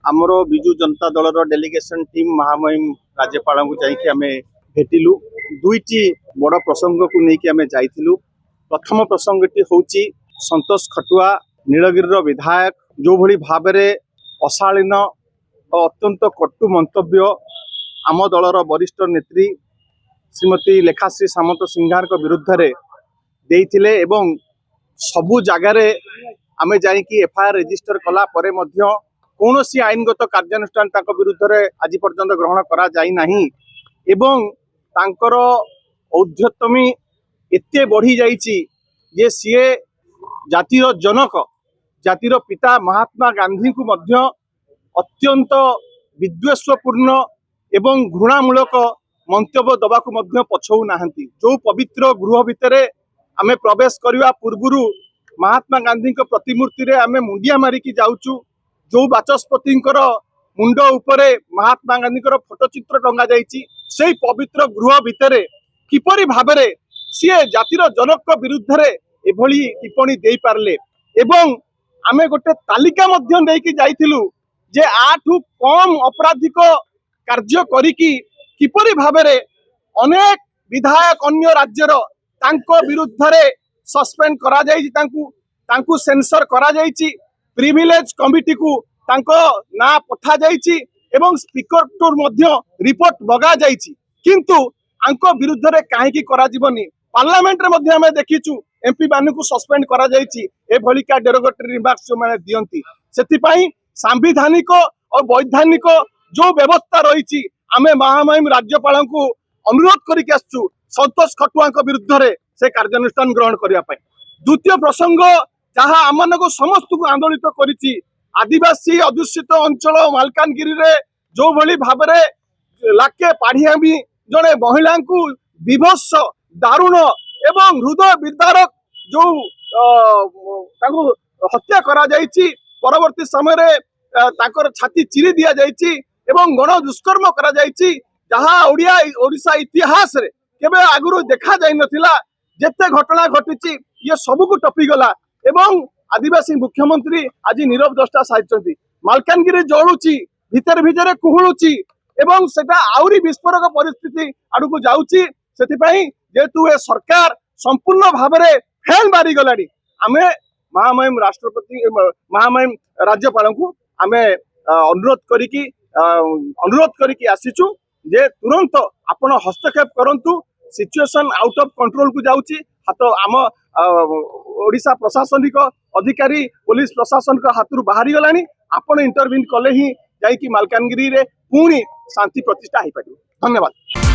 आमर Biju Janata Dal delegation team महामहिम राज्यपाल को जाइए आम भेटिलु दुईटी बड़ प्रसंग को लेकिन आम जाइलु। प्रथम प्रसंगटी हूँ संतोष खटुआ नीलगिरी विधायक जो भली भाव में अशालीन और अत्यंत कटु मंतव्य आम दलर वरिष्ठ नेत्री श्रीमती लेखाश्री सामंत सिंघार विरुद्ध रे देइथिले एवं सबु जगार आम जाइकी एफआईआर रेजिस्टर कला परे मध्य कौन सी आईनगत कार्यानुष्ठान तांको विरुद्ध रे आज पर्यंत ग्रहण करा जाई नाही एवं तांकर औद्धत्यमी एते बढ़ी जाइची जे सीए जातिर जनक जातिर पिता महात्मा गांधी को मध्य अत्यंत विद्वेषपूर्ण एवं घृणामूलक मंतव्य दबा को मध्य पछौ नाहंती। जो पवित्र गृह भितरे आमे प्रवेश करवा पूर्वरु महात्मा गांधी प्रतिमूर्ति रे आमे मुंडिया मारिकी जाउचु। जो बाचस्पति मुंड उपरे महात्मा गांधी फोटोचित्र टंगा जाइची सेही पवित्र गृह भितरे किपरि भाबरे सीए जातिर जनक विरुद्ध रे एभली टिप्पणी देई पारले एवं आमे गोटे तालिका मध्य देकी जाइथिलु जे आठु कम आपराधिक कार्य करिकी किपरि भाबरे अनेक विधायक अन्य राज्यर तांको विरुद्ध रे सस्पेंड करा जाइछि तांकु सेंसर करा जाइछि प्रिविलेज कमिटी को तांको ना पठा जाइछि एवं स्पीकर टूर मध्य रिपोर्ट मगा जाइछि किंतु आंको विरुद्ध रे काहे की करा जीवनी पार्लियामेंट रे मध्य हमें देखिछु एमपी मानु को सस्पेंड करा जाइछि ए भलिका डेरोगेटरी रिमार्क्स जो माने दियंती सेति पई सांविधानिक और वैधानिक जो व्यवस्था रही आमे महामहिम राज्यपाल को अनुरोध करके आसचु संतोष खटुआ विरुद्ध रे से कार्यानुष्ठान ग्रहण करने। द्वितीय प्रसंग जहाँ आम समस्त को आंदोलित करिछि आदिवासी अध्युषित अंचल मालकानगिरी रे जो भली भाव में लाके पाढ़ियामी जड़े महिला को विभत्स दारुण एवं हृदय विदारक जो हत्या करा जाइछि परवर्ती समय छाती चिरी दिया जाइछि एवं गण दुष्कर्म करा जाइछि जहाँ ओडिशा इतिहास रे केबे आगुरु देखा जाई नथिला जेते घटना घटिछि ये सब को टपी गला एवं आदिवासी मुख्यमंत्री आज नीरव दृष्टा साजिଛନ୍ତି मालकानगिरी जळुछि भितर भितर कुहुळुछि एवं सेटा आउरी विस्फोरक परिस्थिति आडू जाउछि सेति पई जेतु ए सरकार संपूर्ण भाव में फेल मारी गलानी आमे महामहिम राष्ट्रपति महामहिम राज्यपाल को आमे अनुरोध करिकी आसीचु जे तुरंत आपण हस्तक्षेप करंतु सिचुएशन आउट ऑफ कंट्रोल को जाउछि हाथ आम ओडिशा प्रशासनिक अधिकारी पुलिस प्रशासन का हाथरू बाहरी गलानी आपण इंटरवीन कले ही जाइकी मालकानगिरी रे पुणी शांति प्रतिष्ठा हो पारिबो। धन्यवाद।